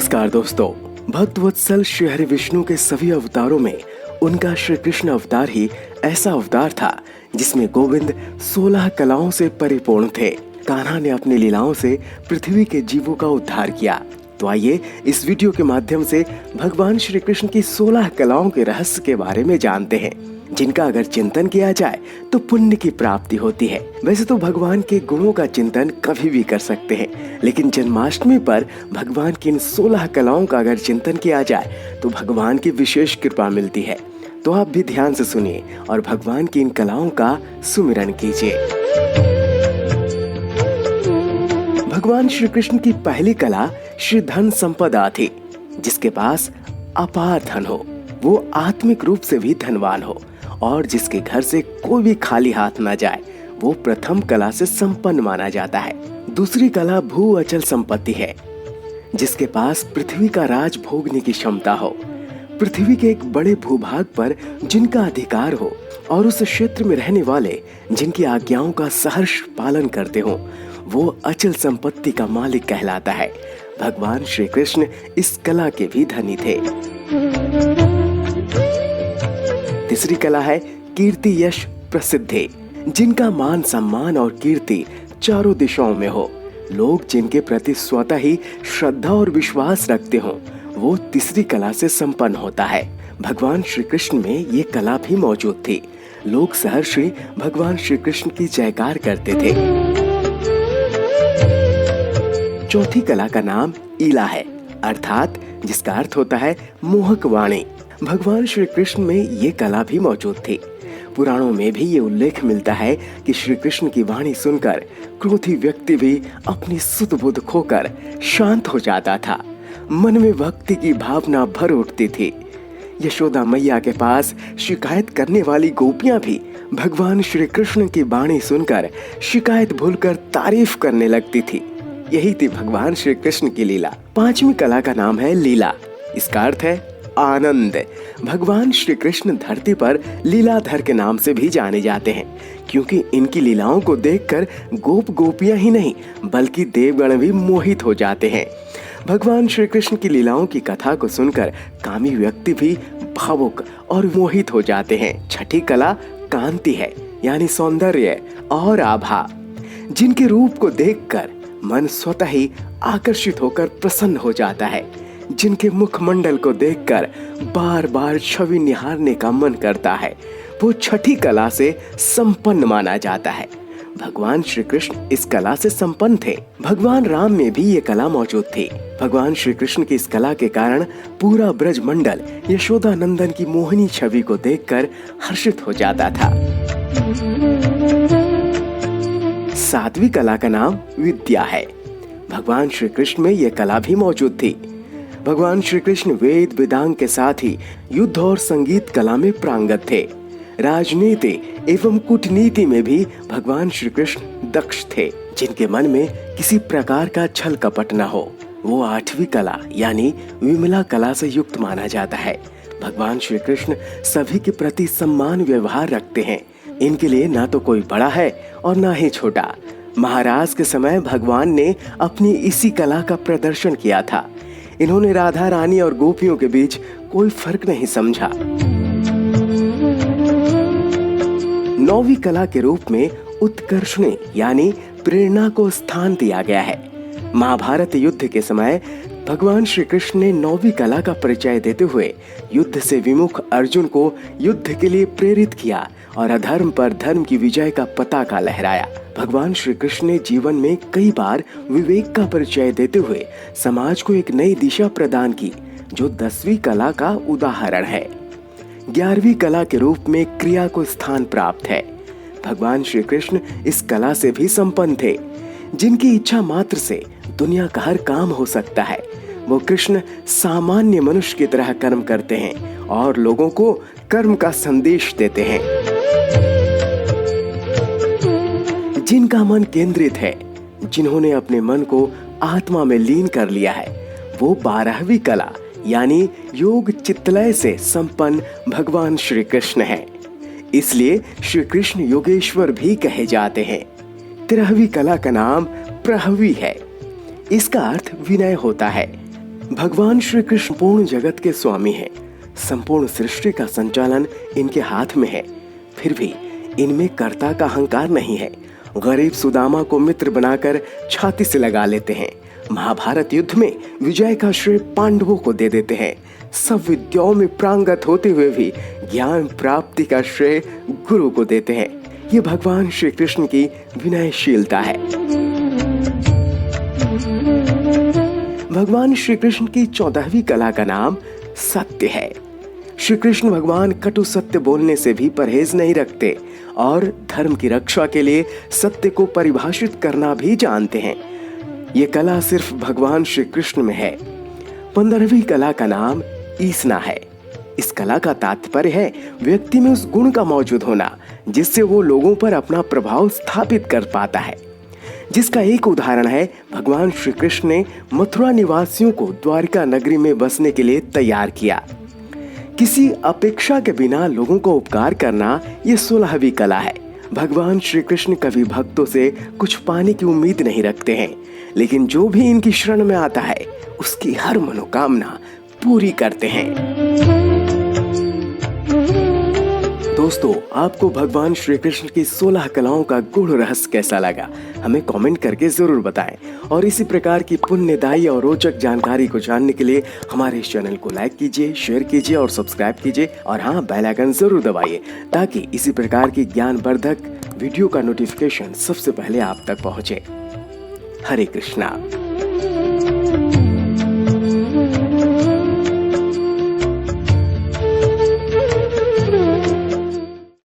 नमस्कार दोस्तों, भक्त वत्सल श्री हरि विष्णु के सभी अवतारों में उनका श्री कृष्ण अवतार ही ऐसा अवतार था जिसमें गोविंद 16 कलाओं से परिपूर्ण थे। कान्हा ने अपनी लीलाओं से पृथ्वी के जीवों का उद्धार किया। तो आइए इस वीडियो के माध्यम से भगवान श्री कृष्ण की 16 कलाओं के रहस्य के बारे में जानते हैं, जिनका अगर चिंतन किया जाए तो पुण्य की प्राप्ति होती है। वैसे तो भगवान के गुणों का चिंतन कभी भी कर सकते हैं, लेकिन जन्माष्टमी पर भगवान की इन 16 कलाओं का अगर चिंतन किया जाए तो भगवान की विशेष कृपा मिलती है। तो आप भी ध्यान से सुनिए और भगवान की इन कलाओं का सुमिरन कीजिए। भगवान श्री कृष्ण की पहली कला श्री धन संपदा थी। जिसके पास अपार धन हो, वो आत्मिक रूप से भी धनवान हो और जिसके घर से कोई भी खाली हाथ ना जाए, वो प्रथम कला से संपन्न माना जाता है। दूसरी कला भू अचल संपत्ति है। जिसके पास पृथ्वी का राज भोगने की क्षमता हो, पृथ्वी के एक बड़े भूभाग पर जिनका अधिकार हो और उस क्षेत्र में रहने वाले जिनकी आज्ञाओं का सहर्ष पालन करते हो, वो अचल संपत्ति का मालिक कहलाता है। भगवान श्री कृष्ण इस कला के भी धनी थे। तीसरी कला है कीर्ति यश प्रसिद्धि। जिनका मान सम्मान और कीर्ति चारों दिशाओं में हो, लोग जिनके प्रति स्वतः ही श्रद्धा और विश्वास रखते हो, वो तीसरी कला से संपन्न होता है। भगवान श्री कृष्ण में ये कला भी मौजूद थी। लोग सहर्षी भगवान श्री कृष्ण की जयकार करते थे। चौथी कला का नाम ईला है, अर्थात जिसका अर्थ होता है मोहक वाणी। भगवान श्री कृष्ण में ये कला भी मौजूद थी। पुराणों में भी ये उल्लेख मिलता है कि श्री कृष्ण की वाणी सुनकर क्रोधी व्यक्ति भी अपनी सुध बुध खोकर शांत हो जाता था। मन में भक्ति की भावना भर उठती थी। यशोदा मैया के पास शिकायत करने वाली गोपियां भी भगवान श्री कृष्ण की वाणी सुनकर शिकायत भूलकर तारीफ करने लगती थी। यही थी भगवान श्री कृष्ण की लीला। पांचवी कला का नाम है लीला। इसका अर्थ है आनंद। भगवान श्री कृष्ण धरती पर लीलाधर के नाम से भी जाने जाते हैं, क्योंकि इनकी लीलाओं को देखकर गोप गोपियां ही नहीं बल्कि देवगण भी मोहित हो जाते हैं। भगवान श्री कृष्ण की लीलाओं की कथा को सुनकर कामी व्यक्ति भी भावुक और मोहित हो जाते हैं। छठी कला कांति है, यानी सौंदर्य और आभा। जिनके रूप को देखकर मन स्वतः ही आकर्षित होकर प्रसन्न हो जाता है, जिनके मुखमंडल को देखकर बार बार छवि निहारने का मन करता है, वो छठी कला से संपन्न माना जाता है। भगवान श्री कृष्ण इस कला से संपन्न थे। भगवान राम में भी ये कला मौजूद थी। भगवान श्री कृष्ण की इस कला के कारण पूरा ब्रज मंडल यशोदा नंदन की मोहनी छवि को देखकर हर्षित हो जाता था। सातवीं कला का नाम विद्या है। भगवान श्री कृष्ण में यह कला भी मौजूद थी। भगवान श्री कृष्ण वेद वेदांग के साथ ही युद्ध और संगीत कला में प्रांगत थे। राजनीति एवं कूटनीति में भी भगवान श्री कृष्ण दक्ष थे। जिनके मन में किसी प्रकार का छल कपट न हो, वो आठवीं कला यानी विमला कला से युक्त माना जाता है। भगवान श्री कृष्ण सभी के प्रति सम्मान व्यवहार रखते हैं। इनके लिए ना तो कोई बड़ा है और ना ही छोटा। महाराज के समय भगवान ने अपनी इसी कला का प्रदर्शन किया था। इन्होंने राधा रानी और गोपियों के बीच कोई फर्क नहीं समझा। नौवीं कला के रूप में उत्कर्षणी यानी प्रेरणा को स्थान दिया गया है। महाभारत युद्ध के समय भगवान श्री कृष्ण ने नौवीं कला का परिचय देते हुए युद्ध से विमुख अर्जुन को युद्ध के लिए प्रेरित किया और अधर्म पर धर्म की विजय का पताका लहराया। भगवान श्री कृष्ण ने जीवन में कई बार विवेक का परिचय देते हुए समाज को एक नई दिशा प्रदान की, जो 10वीं कला का उदाहरण है। 11वीं कला के रूप में क्रिया को स्थान प्राप्त है। भगवान श्री कृष्ण इस कला से भी संपन्न थे। जिनकी इच्छा मात्र से दुनिया का हर काम हो सकता है, वो कृष्ण सामान्य मनुष्य की तरह कर्म करते हैं और लोगों को कर्म का संदेश देते हैं। जिनका मन केंद्रित है, जिन्होंने अपने मन को आत्मा में लीन कर लिया है, वो 12वीं कला यानी योग चित्तलय से संपन्न भगवान श्री कृष्ण हैं। इसलिए श्री कृष्ण योगेश्वर भी कहे जाते हैं। 13वीं कला का नाम प्रहवी है। इसका अर्थ विनय होता है। भगवान श्री कृष्ण पूर्ण जगत के स्वामी हैं। संपूर्ण सृष्टि का संचालन इनके हाथ में है। फिर भी इनमें कर्ता का अहंकार नहीं है। गरीब सुदामा को मित्र बनाकर छाती से लगा लेते हैं। महाभारत युद्ध में विजय का श्रेय पांडवों को दे देते हैं। सब विद्याओं में प्रांगत होते हुए भी ज्ञान प्राप्ति का श्रेय गुरु को देते हैं। ये भगवान श्री कृष्ण की विनयशीलता है। भगवान श्री कृष्ण की 14वीं कला का नाम सत्य है। श्री कृष्ण भगवान कटु सत्य बोलने से भी परहेज नहीं रखते और धर्म की रक्षा के लिए सत्य को परिभाषित करना भी जानते हैं। ये कला सिर्फ भगवान श्री कृष्ण में है। 15वीं कला का नाम ईसना है। इस कला का तात्पर्य है व्यक्ति में उस गुण का मौजूद होना जिससे वो लोगों पर अपना प्रभाव स्थापित कर पाता है। जिसका एक उदाहरण है भगवान श्री कृष्ण ने मथुरा निवासियों को द्वारिका नगरी में बसने के लिए तैयार किया। किसी अपेक्षा के बिना लोगों को उपकार करना ये 16वीं कला है। भगवान श्री कृष्ण कभी भक्तों से कुछ पाने की उम्मीद नहीं रखते हैं, लेकिन जो भी इनकी शरण में आता है उसकी हर मनोकामना पूरी करते हैं। दोस्तों, आपको भगवान श्री कृष्ण की 16 कलाओं का गूढ़ रहस्य कैसा लगा, हमें कमेंट करके जरूर बताएं। और इसी प्रकार की पुण्यदायी और रोचक जानकारी को जानने के लिए हमारे इस चैनल को लाइक कीजिए, शेयर कीजिए और सब्सक्राइब कीजिए। और हाँ, बेल आइकन जरूर दबाइए ताकि इसी प्रकार की ज्ञानवर्धक वीडियो का नोटिफिकेशन सबसे पहले आप तक पहुंचे। हरे कृष्णा।